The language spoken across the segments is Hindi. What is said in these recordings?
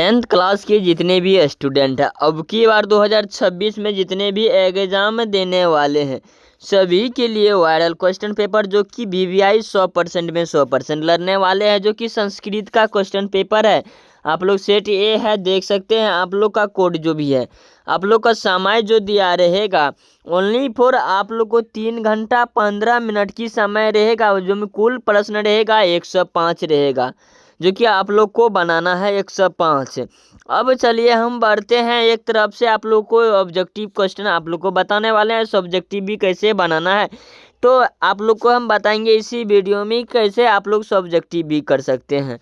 10th क्लास के जितने भी स्टूडेंट हैं, अब की बार 2026 में जितने भी एग्जाम देने वाले हैं, सभी के लिए वायरल क्वेश्चन पेपर जो कि वीवीआई 100% में 100% लड़ने वाले हैं, जो कि संस्कृत का क्वेश्चन पेपर है। आप लोग सेट ए है, देख सकते हैं। आप लोग का कोड जो भी है, आप लोग का समय जो दिया रहेगा ओनली फॉर आप लोग को 3 घंटा 15 मिनट की समय रहेगा, जो में कुल प्रश्न रहेगा 105 रहेगा, जो कि आप लोग को बनाना है 105। अब चलिए हम बढ़ते हैं। एक तरफ से आप लोग को ऑब्जेक्टिव क्वेश्चन आप लोग को बताने वाले हैं, सब्जेक्टिव भी कैसे बनाना है तो आप लोग को हम बताएंगे इसी वीडियो में कैसे आप लोग सब्जेक्टिव भी कर सकते हैं।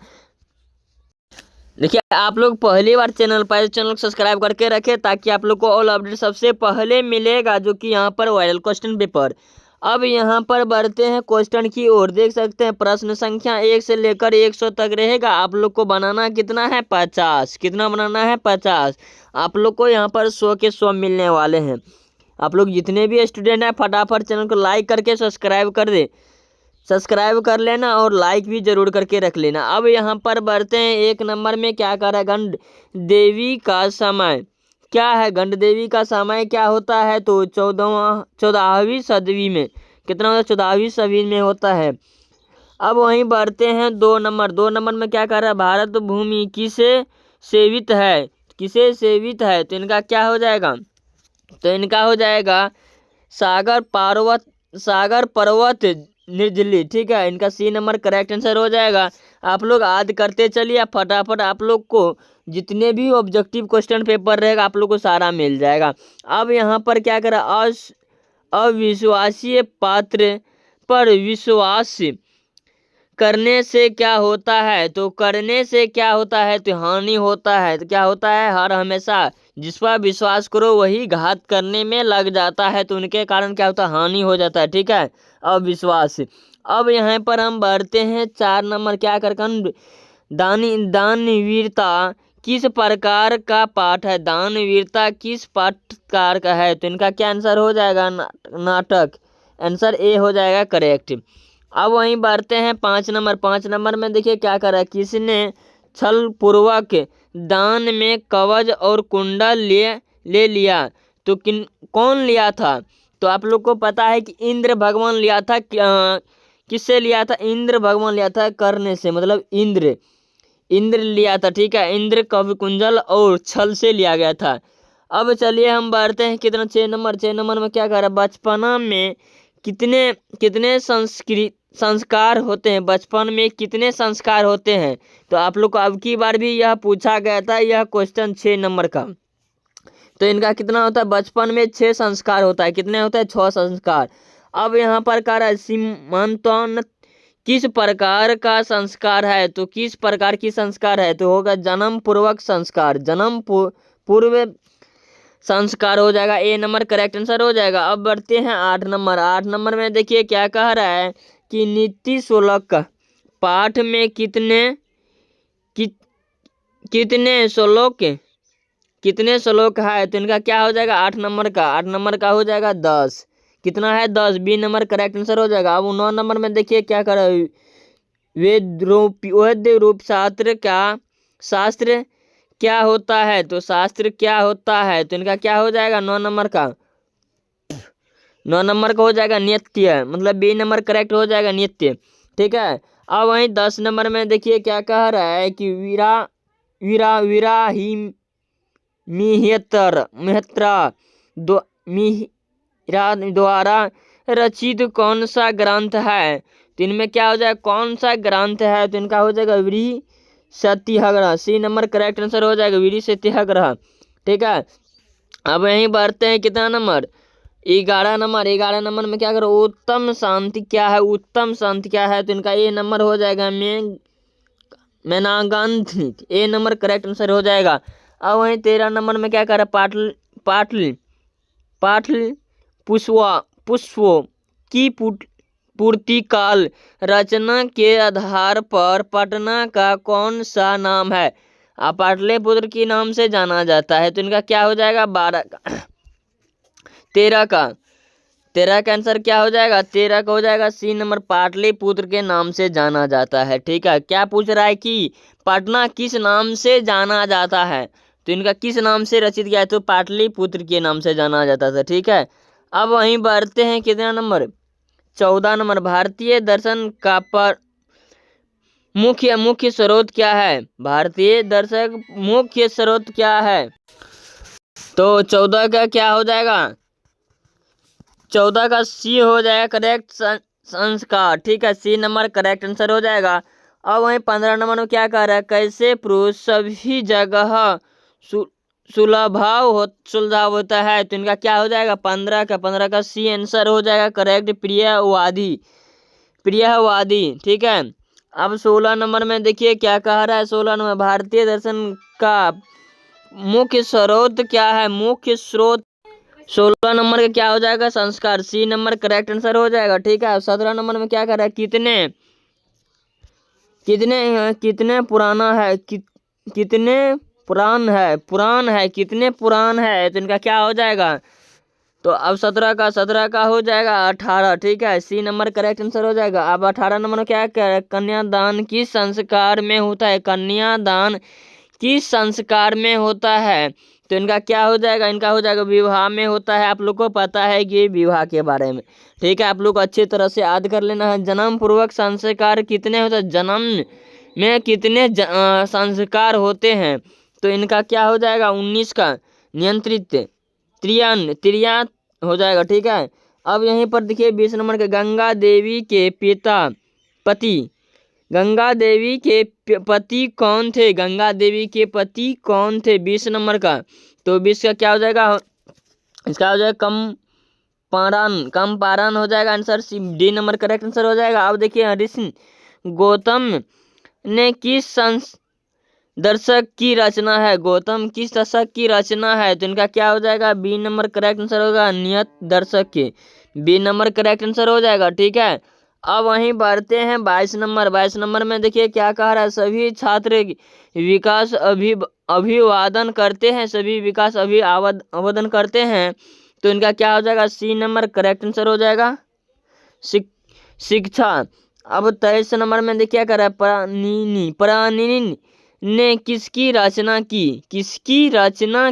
देखिए, आप लोग पहली बार चैनल पर चैनल को सब्सक्राइब करके रखें ताकि आप लोग को ऑल अपडेट सबसे पहले मिलेगा, जो कि यहाँ पर वायरल क्वेश्चन पेपर। अब यहाँ पर बढ़ते हैं क्वेश्चन की ओर। देख सकते हैं प्रश्न संख्या 1 से लेकर 100 तक रहेगा। आप लोग को बनाना कितना है 50। कितना बनाना है 50। आप लोग को यहाँ पर 100 के 100 मिलने वाले हैं। आप लोग जितने भी स्टूडेंट हैं फटाफट चैनल को लाइक करके सब्सक्राइब कर दे, सब्सक्राइब कर लेना और लाइक भी जरूर करके रख लेना। अब यहाँ पर बढ़ते हैं। 1 नंबर में क्या कर रहा है, गंड देवी का समय क्या है। गंड देवी का समय क्या होता है तो 14वीं सदी में। कितना होता है 14वीं सदी में होता है। अब वहीं बढ़ते हैं 2 नंबर। 2 नंबर में क्या कर रहा है, भारत भूमि किसे सेवित है। किसे सेवित है तो इनका क्या हो जाएगा, तो इनका हो जाएगा सागर पर्वत निर्जली। ठीक है, इनका सी नंबर करेक्ट आंसर हो जाएगा। आप लोग याद करते चलिए फटाफट। आप लोग को जितने भी ऑब्जेक्टिव क्वेश्चन पेपर रहेगा आप लोग को सारा मिल जाएगा। अब यहाँ पर क्या करा, अविश्वासीय पात्र पर विश्वास करने से क्या होता है तो करने से क्या होता है तो हानि होता है। तो क्या होता है, हर हमेशा जिस पर विश्वास करो वही घात करने में लग जाता है, तो उनके कारण क्या होता है, हानि हो जाता है। ठीक है, अविश्वास। अब यहाँ पर हम बढ़ते हैं 4 नंबर। क्या कर दानवीरता किस प्रकार का पाठ है। दानवीरता किस प्रकार का है तो इनका क्या आंसर हो जाएगा, नाटक। आंसर ए हो जाएगा करेक्ट। अब वहीं बढ़ते हैं 5 नंबर। 5 नंबर में देखिए क्या कर रहा है, किसने छल पूर्वक दान में कवच और कुंडल ले लिया तो कौन लिया था। तो आप लोग को पता है कि इंद्र भगवान लिया था। किससे लिया था, इंद्र भगवान लिया था कर्ण से, मतलब इंद्र लिया था। ठीक है, इंद्र कवच कुंडल और छल से लिया गया था। अब चलिए हम बढ़ते हैं कितना 6 नंबर। 6 नंबर में क्या कर रहा है, बचपना में कितने कितने संस्कार होते हैं। बचपन में कितने संस्कार होते हैं तो आप लोग को अब की बार भी यह पूछा गया था, यह क्वेश्चन 6 नंबर का। तो इनका कितना होता है, बचपन में 6 संस्कार होता है। कितने होता है, 6 संस्कार। अब यहाँ पर कह रहा है सीमंतन किस प्रकार का संस्कार है तो किस प्रकार की संस्कार है तो होगा जन्म पूर्वक संस्कार। जन्म पूर्व संस्कार हो जाएगा। ए नंबर करेक्ट आंसर हो जाएगा। अब बढ़ते हैं 8 नंबर। 8 नंबर में देखिए क्या कह रहा है कि नीति श्लोक पाठ में कितने श्लोक है तो इनका क्या हो जाएगा, 8 नंबर का। 8 नंबर का हो जाएगा 10। कितना है 10, बी नंबर करेक्ट आंसर हो जाएगा। अब 9 नंबर में देखिए क्या कर रहा है, वेद रूप शास्त्र क्या होता है तो शास्त्र क्या होता है तो इनका क्या हो जाएगा 9 नंबर का। 9 नंबर का हो जाएगा नित्य, मतलब बी नंबर करेक्ट हो जाएगा नित्य। ठीक है, अब वहीं 10 नंबर में देखिए क्या कह रहा है कि विराही मेहत्रा द्वारा रचित कौन सा ग्रंथ है तो इनमें क्या हो जाएगा, कौन सा ग्रंथ है तो इनका हो जाएगा वीर सत्याग्रह। सी नंबर करेक्ट आंसर हो जाएगा वीर सत्याग्रह। ठीक है, अब यहीं बढ़ते हैं कितना नंबर, 11 नंबर। 11 नंबर में क्या करो, उत्तम शांति क्या है। उत्तम शांति क्या है तो इनका ए नंबर हो जाएगा मेनागंध। ए नंबर करेक्ट आंसर हो जाएगा। अब वहीं 13 नंबर में क्या कर रहा है, पाटल पुष्पों की पूर्ति काल रचना के आधार पर पटना का कौन सा नाम है। पाटलिपुत्र के नाम से जाना जाता है तो इनका क्या हो जाएगा 12 का। 13 का आंसर क्या हो जाएगा, 13 का हो जाएगा सी नंबर, पाटलिपुत्र के नाम से जाना जाता है। ठीक है, क्या पूछ रहा है कि पटना किस नाम से जाना जाता है? तो इनका किस नाम से रचित किया है? तो पाटलिपुत्र के नाम से जाना जाता था। ठीक है, अब वहीं बढ़ते हैं कितना नंबर? 14 नंबर। भारतीय दर्शन का पर मुख्य स्रोत क्या है? भारतीय दर्शक मुख्य स्रोत क्या है? तो 14 का क्या हो जाएगा? 14 का सी हो जाएगा करेक्ट संस्कार। ठीक है, सी नंबर करेक्ट आंसर हो जाएगा। अब वहीं 15 नंबर में क्या कह रहा है? कैसे पुरुष सभी जगह सुलभाव होता है? तो इनका क्या हो जाएगा? 15 का सी आंसर हो जाएगा करेक्ट, प्रियवादी। ठीक है, अब 16 नंबर में देखिए क्या कह रहा है। 16 नंबर, भारतीय दर्शन का मुख्य स्रोत क्या है? मुख्य स्रोत 16 नंबर का क्या हो जाएगा? संस्कार, सी नंबर करेक्ट आंसर हो जाएगा। ठीक है, 17 नंबर में क्या कर रहा है? कितने पुराना है? कितने पुरान है? तो इनका क्या हो जाएगा? तो अब 17 का हो जाएगा 18। ठीक है, सी नंबर करेक्ट आंसर हो जाएगा। अब 18 नंबर में क्या है? कन्यादान किस संस्कार में होता है? कन्यादान किस संस्कार में होता है? तो इनका क्या हो जाएगा? इनका हो जाएगा विवाह में होता है। आप लोग को पता है कि विवाह के बारे में। ठीक है, आप लोग अच्छी तरह से याद कर लेना है। जन्म पूर्वक संस्कार कितने होते हैं? जन्म में कितने संस्कार होते हैं? तो इनका क्या हो जाएगा? 19 का नियंत्रित त्रिया हो जाएगा। ठीक है, अब यहीं पर देखिए 20 नंबर के गंगा देवी के पति कौन थे? गंगा देवी के पति कौन थे? 20 नंबर का। तो 20 का क्या हो जाएगा? इसका हो जाएगा कम पारान हो जाएगा answer, D number correct answer हो जाएगा। अब देखिए ऋषि गौतम ने किस दर्शक की रचना है? गौतम किस दशक की रचना है? तो इनका क्या हो जाएगा? बी नंबर करेक्ट आंसर होगा, नियत दर्शक के। बी नंबर करेक्ट आंसर हो जाएगा। ठीक है, अब वहीं बढ़ते हैं 22 नंबर। 22 नंबर में देखिए क्या कह रहा है? सभी छात्र विकास अभिवादन करते हैं। सभी विकास अभिवादन करते हैं। तो इनका क्या हो जाएगा? सी नंबर करेक्ट आंसर हो जाएगा, शिक्षा। अब 23 नंबर में देखिए क्या कर रहा है? पाणिनि ने किसकी रचना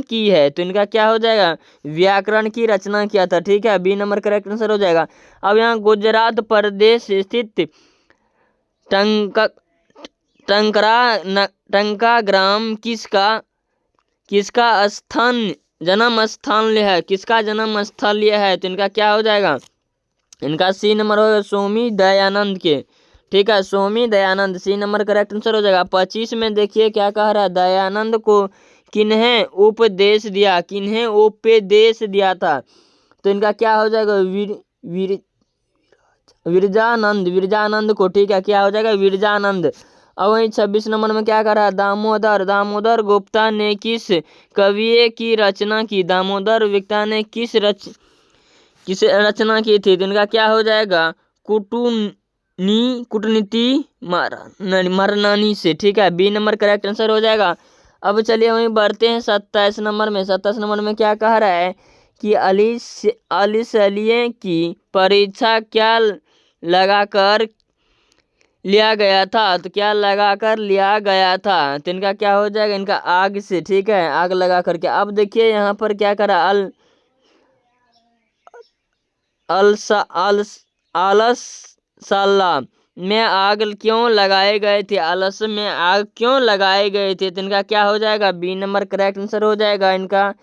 की है? तो इनका क्या हो जाएगा? व्याकरण की रचना किया था। ठीक है, बी नंबर करेक्ट आंसर हो जाएगा। अब यहाँ गुजरात प्रदेश स्थित टंका ग्राम किसका जन्म स्थल है? तो इनका क्या हो जाएगा? इनका सी नंबर होगा, स्वामी दयानंद के। ठीक है, Swami Dayanand, C number correct answer हो जाएगा। 25 में देखिए क्या कह रहा है? दयानंद को किन्हें उपदेश दिया था? तो इनका क्या हो जाएगा? विरजानंद को। ठीक है, क्या हो जाएगा? विरजानंद। अब वहीं 26 नंबर में क्या कर रहा है? दामोदर गुप्ता ने किस कवि की रचना की? दामोदर गुप्ता ने किसे रचना की थी? तो इनका क्या हो जाएगा? कूटनीति मरनानी से। ठीक है, बी नंबर करेक्ट आंसर हो जाएगा। अब चलिए वहीं बढ़ते हैं 27 नंबर में। 27 नंबर में क्या कह रहा है कि अलिसलिए की परीक्षा क्या लगाकर लिया गया था? तो क्या लगाकर लिया गया था? तो इनका क्या हो जाएगा? इनका आग से। ठीक है, आग लगा करके। अब देखिए यहाँ पर क्या करा? आलससाला में आग क्यों लगाए गए थे? आलस में आग क्यों लगाए गए थे? तो इनका क्या हो जाएगा? बी नंबर करेक्ट आंसर हो जाएगा। इनका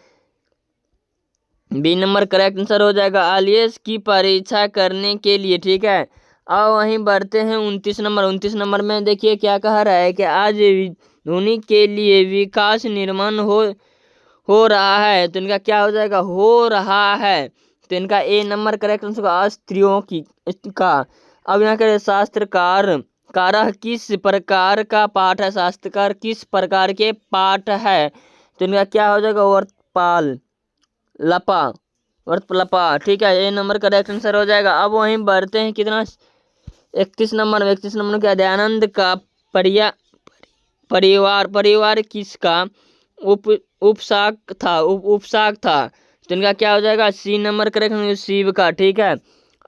बी नंबर करेक्ट आंसर हो जाएगा, आईएएस की परीक्षा करने के लिए। ठीक है, अब वहीं बढ़ते हैं 29 नंबर। 29 नंबर में देखिए क्या कह रहा है कि आज ध्वनि के लिए विकास निर्माण हो रहा है। तो इनका क्या हो जाएगा? हो रहा है। तो इनका ए नंबर करेक्ट आंसर होगा, स्त्रियों का। अब यहाँ के शास्त्रकार किस प्रकार का पाठ है? शास्त्रकार किस प्रकार के पाठ है? तो इनका क्या हो जाएगा? वर्तलपा। ठीक है, ए नंबर करेक्ट आंसर हो जाएगा। अब वहीं बढ़ते हैं कितना? 31 नंबर में। 31 नंबर क्या? दयानंद का परिवार किसका उपशाक था? तो इनका क्या हो जाएगा? सी नंबर करेक्ट, शिव का। ठीक है,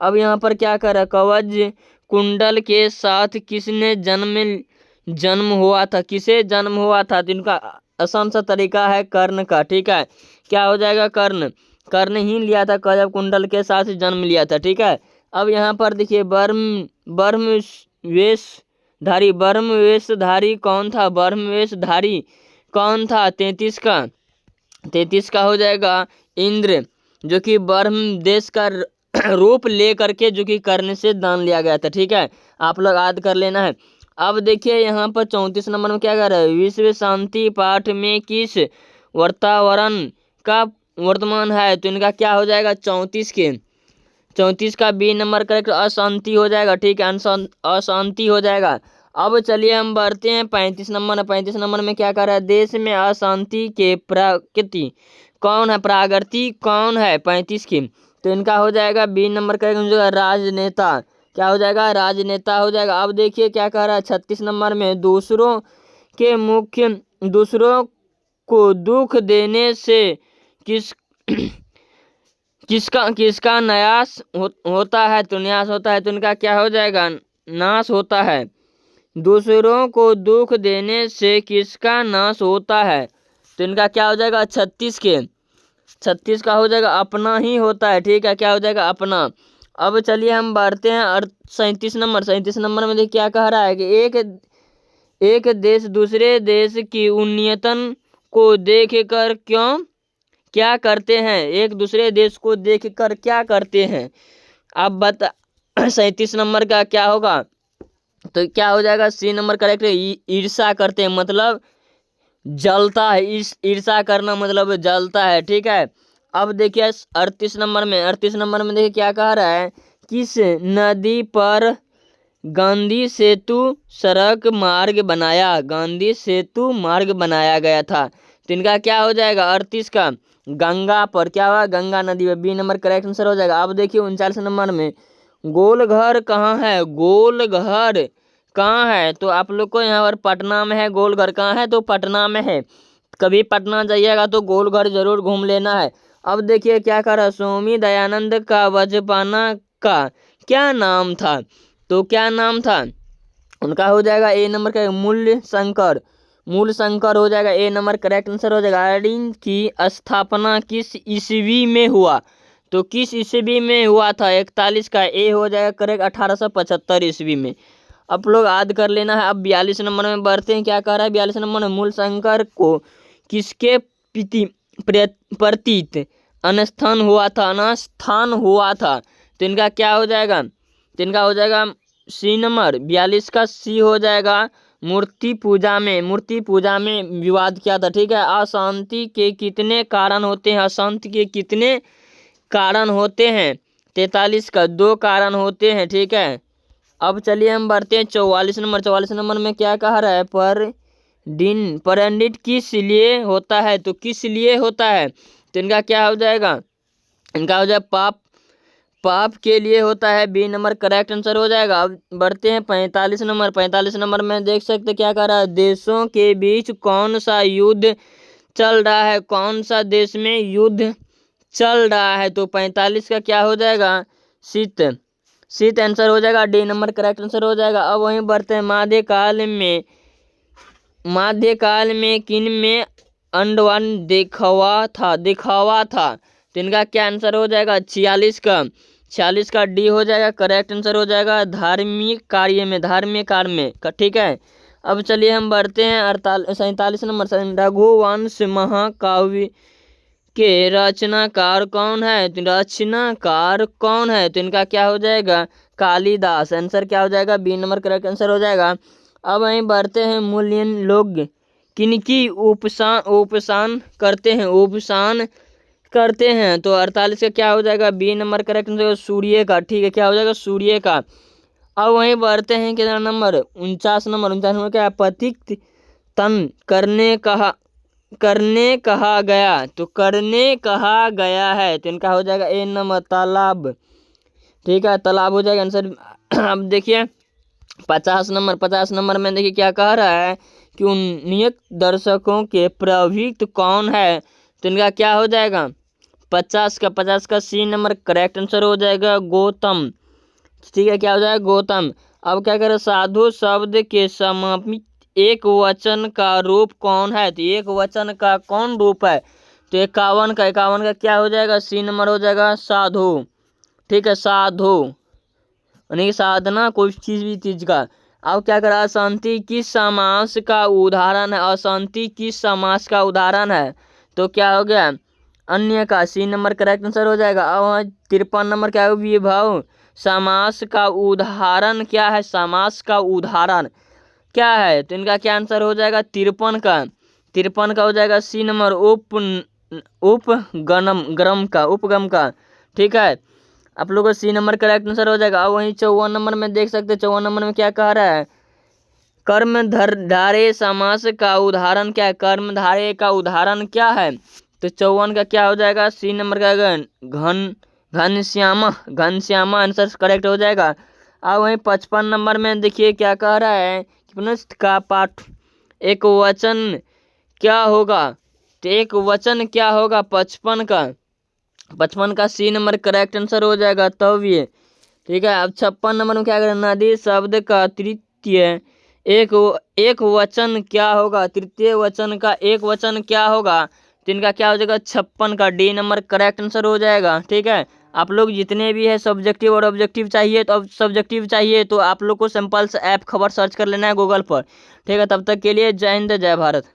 अब यहाँ पर क्या कर रहा है? कवच कुंडल के साथ किसने जन्म जन्म हुआ था, किसे जन्म हुआ था? तो इनका आसान सा तरीका है कर्ण का, ठीक है। क्या हो जाएगा? कर्ण। कर्ण ही लिया था, कजब कुंडल के साथ जन्म लिया था, ठीक है। अब यहाँ पर देखिए ब्रह्म वेशधारी, ब्रह्म वेशधारी कौन था? ब्रह्म वेशधारी कौन था? 33 का हो जाएगा इंद्र, जो कि ब्रह्म देश का रूप ले करके जो कि कर्ण से दान लिया गया था, ठीक है। आप लोग याद कर लेना है। अब देखिए यहाँ पर 34 नंबर में क्या कर रहा है? विश्व शांति पाठ में किस वातावरण का वर्तमान है? तो इनका क्या हो जाएगा? 34 का बी नंबर करेक्ट अशांति हो जाएगा, ठीक है। अशांति हो जाएगा। अब चलिए हम बढ़ते हैं 35 नंबर। 35 नंबर में क्या कर रहा है? देश में अशांति के प्रकृति कौन है? प्रागृति कौन है 35 की? तो इनका हो जाएगा बी नंबर करेक्ट राजनेता। क्या हो जाएगा? राजनेता हो जाएगा। अब देखिए क्या कह रहा है 36 नंबर में, दूसरों को दुख देने से किस किसका होता है? तो न्यास होता है। तो इनका क्या हो जाएगा? नाश होता है। दूसरों को दुख देने से किसका नाश होता है? तो इनका क्या हो जाएगा? 36 का हो जाएगा अपना ही होता है, ठीक है। क्या हो जाएगा? अपना। अब चलिए हम बढ़ते हैं 37 नंबर। 37 नंबर में देखिए क्या कह रहा है कि एक देश दूसरे देश की उन्नयन को देखकर क्या करते हैं? एक दूसरे देश को देखकर क्या करते हैं? आप बता 37 नंबर का क्या होगा? तो क्या हो जाएगा? सी नंबर करेक्ट है। ईर्षा करते हैं, मतलब जलता है। ईर्षा करना मतलब जलता है, ठीक है। अब देखिए 38 नंबर में देखिए क्या कह रहा है? किस नदी पर गांधी सेतु सड़क मार्ग बनाया? गांधी सेतु मार्ग बनाया गया था। तो इनका क्या हो जाएगा? 38 का गंगा पर। क्या हुआ? गंगा नदी पर। बी नंबर करेक्ट आंसर हो जाएगा। अब देखिए 39 नंबर में, गोलघर कहाँ है? गोलघर कहाँ है? तो आप लोग को यहाँ पर पटना में है। गोलघर कहाँ है? तो पटना में है। कभी पटना जाइएगा तो गोलघर जरूर घूम लेना है। अब देखिए क्या कर रहा है? स्वामी दयानंद का बचपना का क्या नाम था? तो क्या नाम था? उनका हो जाएगा ए नंबर का मूल शंकर हो जाएगा। ए नंबर करेक्ट आंसर हो जाएगा। आयोडीन की स्थापना किस ईस्वी में हुआ? तो किस ईस्वी में हुआ था? 41 का ए हो जाएगा करेक्ट 1875 ईस्वी में। आप लोग याद कर लेना है। अब 42 नंबर में बढ़ते हैं। क्या कह रहा है 42 नंबर में? मूल शंकर को किसके प्रतीत अनस्थान हुआ था? तो इनका क्या हो जाएगा? तो इनका हो जाएगा सी नंबर 42 का सी हो जाएगा। मूर्ति पूजा में विवाद किया था, ठीक है। अशांति के कितने कारण होते हैं? अशांति के कितने कारण होते हैं? 43 का 2 कारण होते हैं, ठीक है। अब चलिए हम बढ़ते हैं 44 नंबर। 44 नंबर में क्या कह रहा है? परंडित किस लिए होता है? तो किस लिए होता है? तो इनका क्या हो जाएगा? इनका हो जाएगा पाप के लिए होता है। बी नंबर करेक्ट आंसर हो जाएगा। अब बढ़ते हैं 45 नंबर। 45 नंबर में देख सकते क्या कह रहा है? देशों के बीच कौन सा युद्ध चल रहा है? कौन सा देश में युद्ध चल रहा है? तो 45 का क्या हो जाएगा? शीत आंसर हो जाएगा। डी नंबर करेक्ट आंसर हो जाएगा। अब वहीं बढ़ते हैं मध्यकाल में किन में अंडवन दिखावा था? तो इनका क्या आंसर हो जाएगा? 46 का डी हो जाएगा करेक्ट आंसर हो जाएगा। धार्मिक कार्य में, ठीक है। अब चलिए हम बढ़ते हैं 47 नंबर। रघुवंश महाकाव्य के रचनाकार कौन है? तो रचनाकार कौन है? तो इनका क्या हो जाएगा? कालिदास। आंसर क्या हो जाएगा? बी नंबर करेक्ट आंसर हो जाएगा। अब वहीं बढ़ते हैं मूल्यन लोग किनकी उपसान करते हैं? तो 48 का क्या हो जाएगा? बी नंबर करेक्ट आंसर सूर्य का, ठीक है। क्या हो जाएगा? सूर्य का। अब वहीं बढ़ते हैं कितना नंबर? 49 नंबर क्या? पथिक तन करने कहा गया। तो करने कहा गया है। तो इनका हो जाएगा ए नंबर तालाब, ठीक है। तालाब हो जाएगा आंसर। अब देखिए 50 नंबर में देखिए क्या कह रहा है कि उन्नत दर्शकों के प्रवृत्त कौन है? तो इनका क्या हो जाएगा? 50 का सी नंबर करेक्ट आंसर हो जाएगा गौतम, ठीक है। क्या हो जाएगा? गौतम। अब क्या करें? साधु शब्द के समापित एक वचन का रूप कौन है? तो एक वचन का कौन रूप है? तो 51 का क्या हो जाएगा? सी नंबर हो जाएगा साधु। ठीक है, साधु यानी कि साधना कोई चीज का। अब क्या करा? अशांति किस समास का उदाहरण है? अशांति किस समास का उदाहरण है? तो क्या हो गया? अन्य का। सी नंबर करेक्ट आंसर हो जाएगा। अब 53 नंबर क्या है? विभव समास का उदाहरण क्या है? समास का उदाहरण क्या है? तो इनका क्या आंसर हो जाएगा? 53 का हो जाएगा सी नंबर उपगम का। ठीक है, आप लोगों को सी नंबर करेक्ट आंसर हो जाएगा। अब वहीं 54 नंबर में देख सकते हैं। 54 नंबर में क्या कह रहा है? कर्मधारय समास का उदाहरण क्या है? कर्मधारय का उदाहरण क्या है? तो 54 का क्या हो जाएगा? सी नंबर का घनश्यामा आंसर करेक्ट हो जाएगा। अब वहीं 55 नंबर में देखिए क्या कह रहा है कि पुनश्च का पाठ एक वचन क्या होगा? तो एक वचन क्या होगा? 55 का सी नंबर करेक्ट आंसर हो जाएगा तव्य। ठीक है, अब 56 नंबर में क्या करें? नदी शब्द का तृतीय एक वचन क्या होगा? तृतीय वचन का एक वचन क्या होगा? तो इनका क्या हो जाएगा? 56 का डी नंबर करेक्ट आंसर हो जाएगा। ठीक है, आप लोग जितने भी है सब्जेक्टिव और ऑब्जेक्टिव चाहिए तो अब सब्जेक्टिव चाहिए तो आप लोग को सिंपल से ऐप खबर सर्च कर लेना है गूगल पर। ठीक है, तब तक के लिए जय हिंद जय भारत।